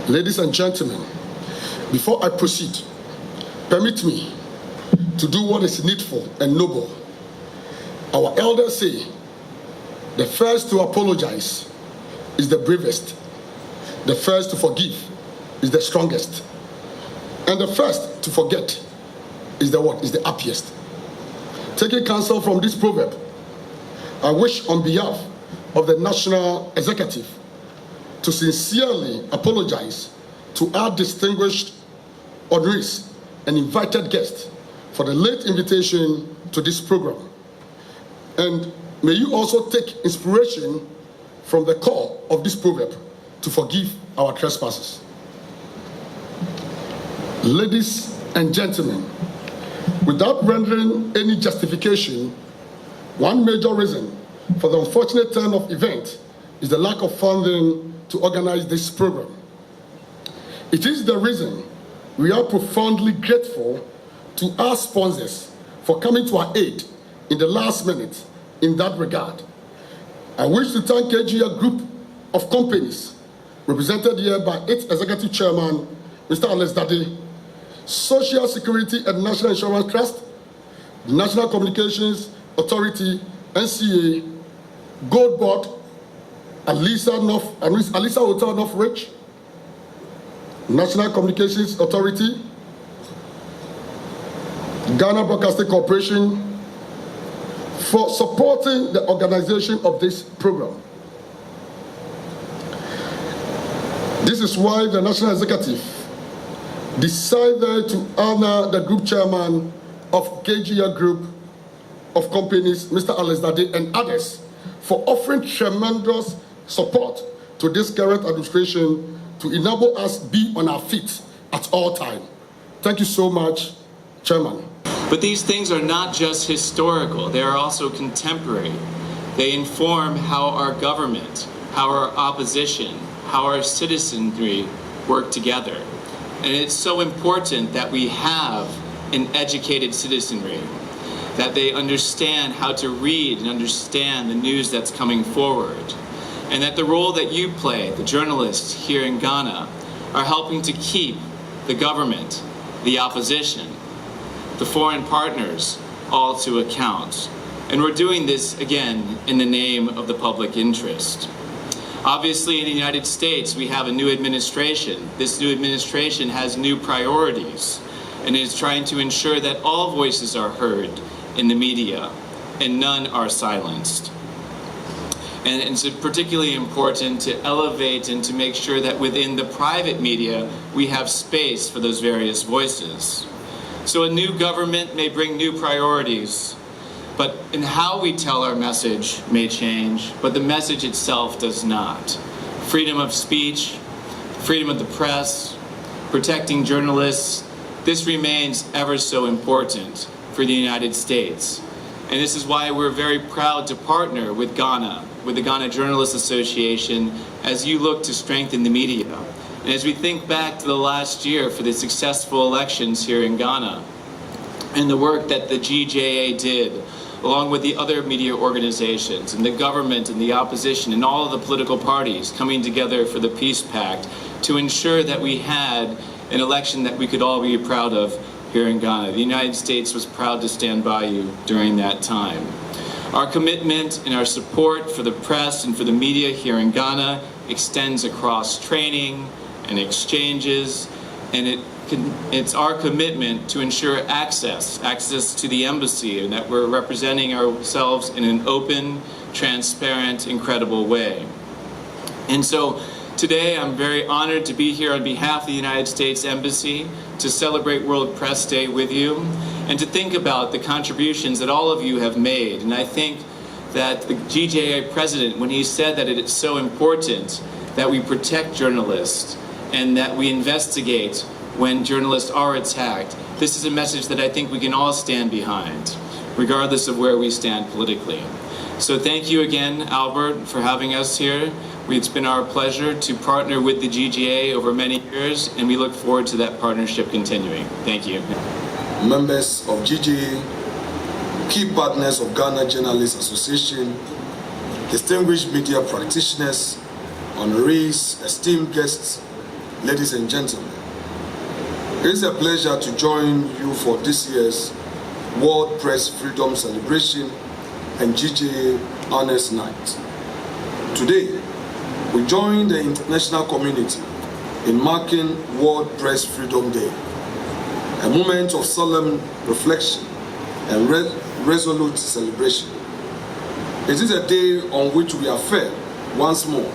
Ladies and gentlemen, before I proceed, permit me to do what is needful and noble. Our elders say, the first to apologize is the bravest. The first to forgive is the strongest. And the first to forget is the what? Is the happiest. Taking counsel from this proverb, I wish on behalf of the National Executive to sincerely apologize to our distinguished honorees and invited guests for the late invitation to this program. And may you also take inspiration from the call of this proverb to forgive our trespasses. Ladies and gentlemen, without rendering any justification, one major reason for the unfortunate turn of events is the lack of funding to organize this program. It is the reason we are profoundly grateful to our sponsors for coming to our aid in the last minute in that regard. I wish to thank GJA Group of Companies, represented here by its Executive Chairman, Mr. Alex Dade, Social Security and National Insurance Trust, National Communications Authority, NCA, Gold Board, Alisa Hotel North Ridge, National Communications Authority, Ghana Broadcasting Corporation, for supporting the organization of this program. This is why the National Executive decided to honor the Group Chairman of GJA Group of Companies, Mr. Alex Dade, and others for offering tremendous support to this current administration to enable us be on our feet at all times. Thank you so much, Chairman. But these things are not just historical, they are also contemporary. They inform how our government, how our opposition, how our citizenry work together. And it's so important that we have an educated citizenry, that they understand how to read and understand the news that's coming forward, and that the role that you play, the journalists here in Ghana, are helping to keep the government, the opposition, the foreign partners, all to account. And we're doing this, again, in the name of the public interest. Obviously, in the United States, we have a new administration. This new administration has new priorities and is trying to ensure that all voices are heard in the media and none are silenced. And it's particularly important to elevate and to make sure that within the private media, we have space for those various voices. So a new government may bring new priorities, but in how we tell our message may change, but the message itself does not. Freedom of speech, freedom of the press, protecting journalists, this remains ever so important for the United States. And this is why we're very proud to partner with Ghana, with the Ghana Journalists Association, as you look to strengthen the media. And as we think back to the last year for the successful elections here in Ghana, and the work that the GJA did, along with the other media organizations and the government and the opposition and all of the political parties coming together for the Peace Pact to ensure that we had an election that we could all be proud of here in Ghana. The United States was proud to stand by you during that time. Our commitment and our support for the press and for the media here in Ghana extends across training and exchanges, and it's our commitment to ensure access to the embassy, and that we're representing ourselves in an open, transparent, and credible way. And so today I'm very honored to be here on behalf of the United States Embassy to celebrate World Press Day with you and to think about the contributions that all of you have made. And I think that the GJA president, when he said that it's so important that we protect journalists and that we investigate when journalists are attacked, this is a message that I think we can all stand behind, regardless of where we stand politically. So thank you again, Albert, for having us here. It's been our pleasure to partner with the GJA over many years, and we look forward to that partnership continuing. Thank you. Members of GJA, key partners of Ghana Journalists Association, distinguished media practitioners, honorees, esteemed guests, ladies and gentlemen, it is a pleasure to join you for this year's World Press Freedom Celebration and GJA Honors Night. Today, we join the international community in marking World Press Freedom Day, a moment of solemn reflection and resolute celebration. It is a day on which we affirm once more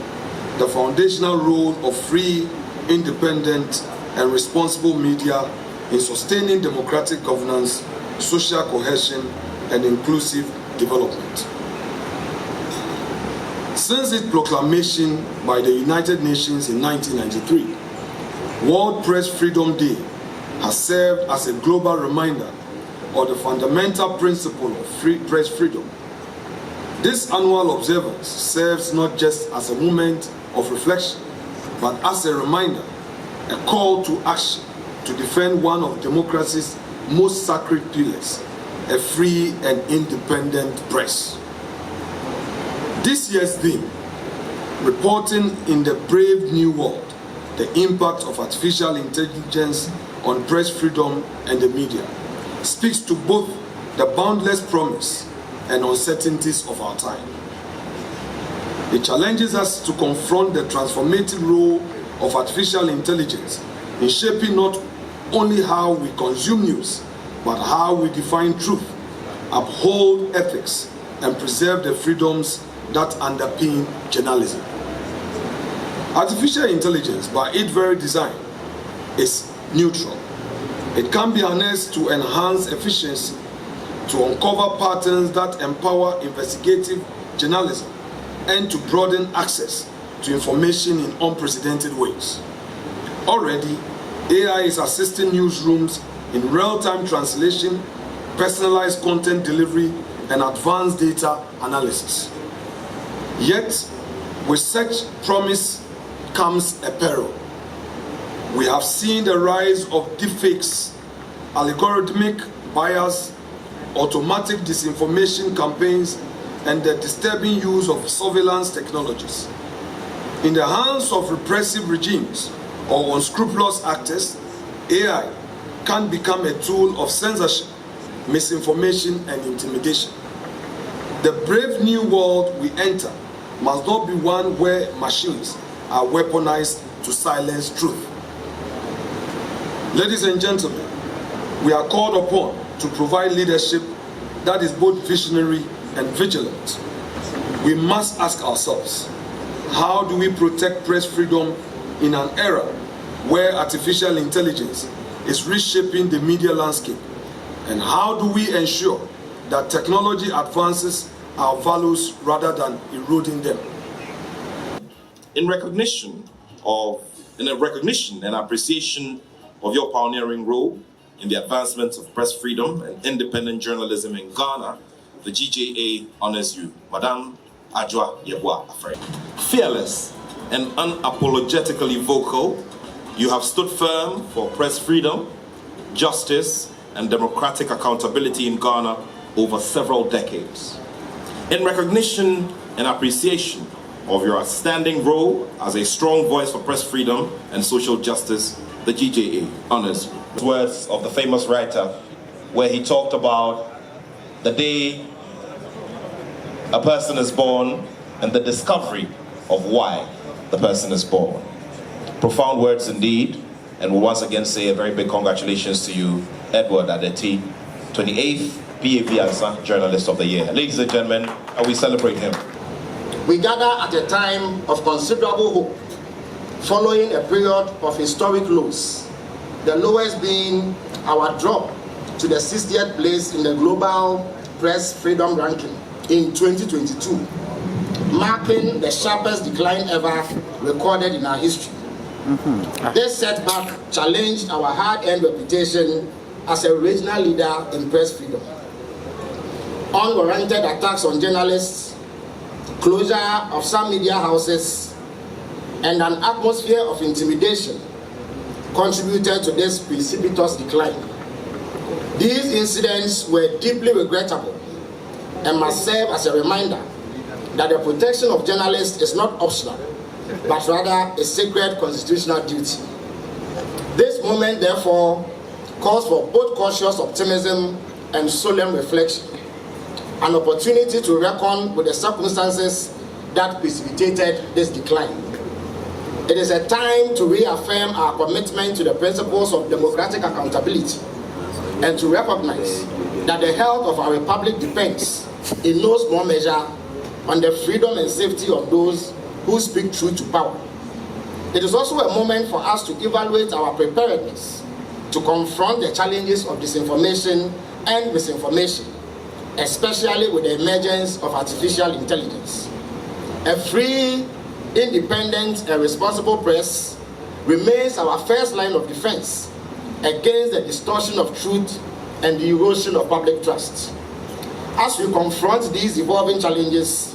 the foundational role of free, independent, and responsible media in sustaining democratic governance, social cohesion, and inclusive development. Since its proclamation by the United Nations in 1993, World Press Freedom Day has served as a global reminder of the fundamental principle of free press freedom. This annual observance serves not just as a moment of reflection, but as a reminder, a call to action to defend one of democracy's most sacred pillars, a free and independent press. This year's theme, reporting in the brave new world, the impact of artificial intelligence on press freedom and the media, speaks to both the boundless promise and uncertainties of our time. It challenges us to confront the transformative role of artificial intelligence in shaping not only how we consume news, but how we define truth, uphold ethics, and preserve the freedoms that underpin journalism. Artificial intelligence, by its very design, is neutral. It can be harnessed to enhance efficiency, to uncover patterns that empower investigative journalism, and to broaden access to information in unprecedented ways. Already, AI is assisting newsrooms in real-time translation, personalized content delivery, and advanced data analysis. Yet, with such promise comes a peril. We have seen the rise of deepfakes, algorithmic bias, automatic disinformation campaigns, and the disturbing use of surveillance technologies. In the hands of repressive regimes or unscrupulous actors, AI can become a tool of censorship, misinformation, and intimidation. The brave new world we enter must not be one where machines are weaponized to silence truth. Ladies and gentlemen, we are called upon to provide leadership that is both visionary and vigilant. We must ask ourselves, how do we protect press freedom in an era where artificial intelligence is reshaping the media landscape? And how do we ensure that technology advances our values rather than eroding them? In recognition and appreciation of your pioneering role in the advancement of press freedom and independent journalism in Ghana, the GJA honors you, Madame Adjoa Yeboah Afrey. Fearless and unapologetically vocal, you have stood firm for press freedom, justice, and democratic accountability in Ghana over several decades. In recognition and appreciation of your outstanding role as a strong voice for press freedom and social justice, the GJA honors you. Words of the famous writer, where he talked about the day a person is born and the discovery of why the person is born. Profound words indeed, and we once again say a very big congratulations to you, Edward Adeti, 28th PAV Ansa Journalist of the Year. Ladies and gentlemen, we celebrate him. We gather at a time of considerable hope, following a period of historic lows, the lowest being our drop to the 60th place in the global press freedom ranking in 2022, marking the sharpest decline ever recorded in our history. This setback challenged our hard-earned reputation as a regional leader in press freedom. Unwarranted attacks on journalists, closure of some media houses, and an atmosphere of intimidation contributed to this precipitous decline. These incidents were deeply regrettable and must serve as a reminder that the protection of journalists is not optional, but rather a sacred constitutional duty. moment, therefore, calls for both cautious optimism and solemn reflection, an opportunity to reckon with the circumstances that precipitated this decline. It is a time to reaffirm our commitment to the principles of democratic accountability and to recognize that the health of our republic depends, in no small measure, on the freedom and safety of those who speak truth to power. It is also a moment for us to evaluate our preparedness to confront the challenges of disinformation and misinformation, especially with the emergence of artificial intelligence. A free, independent, and responsible press remains our first line of defense against the distortion of truth and the erosion of public trust. As we confront these evolving challenges,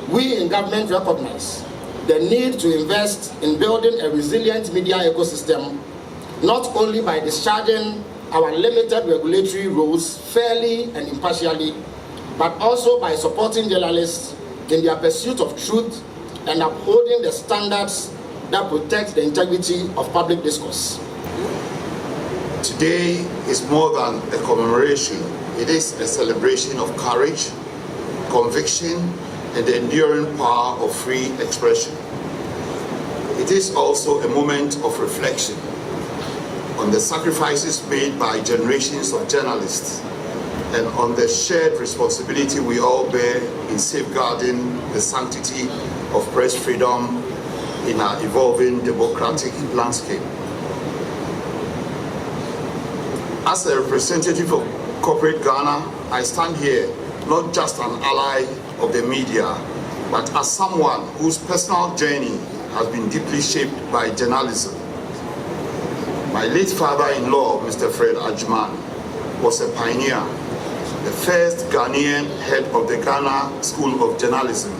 we in government recognize the need to invest in building a resilient media ecosystem, not only by discharging our limited regulatory roles fairly and impartially, but also by supporting journalists in their pursuit of truth and upholding the standards that protect the integrity of public discourse. Today is more than a commemoration. It is a celebration of courage, conviction, and the enduring power of free expression. It is also a moment of reflection on the sacrifices made by generations of journalists and on the shared responsibility we all bear in safeguarding the sanctity of press freedom in our evolving democratic landscape. As a representative of corporate Ghana, I stand here not just an ally of the media, but as someone whose personal journey has been deeply shaped by journalism. My late father-in-law, Mr. Fred Ajman, was a pioneer, the first Ghanaian head of the Ghana School of Journalism,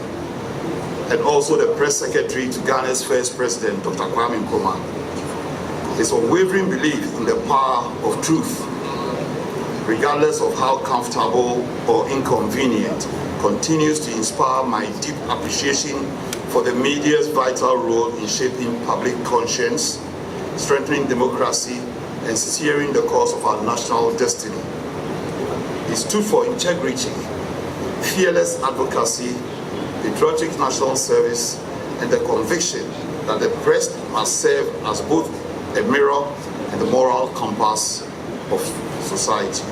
and also the press secretary to Ghana's first president, Dr. Kwame Nkrumah. His unwavering belief in the power of truth, regardless of how comfortable or inconvenient, continues to inspire my deep appreciation for the media's vital role in shaping public conscience, strengthening democracy, and steering the course of our national destiny. He stood for integrity, fearless advocacy, patriotic national service, and the conviction that the press must serve as both a mirror and the moral compass of society.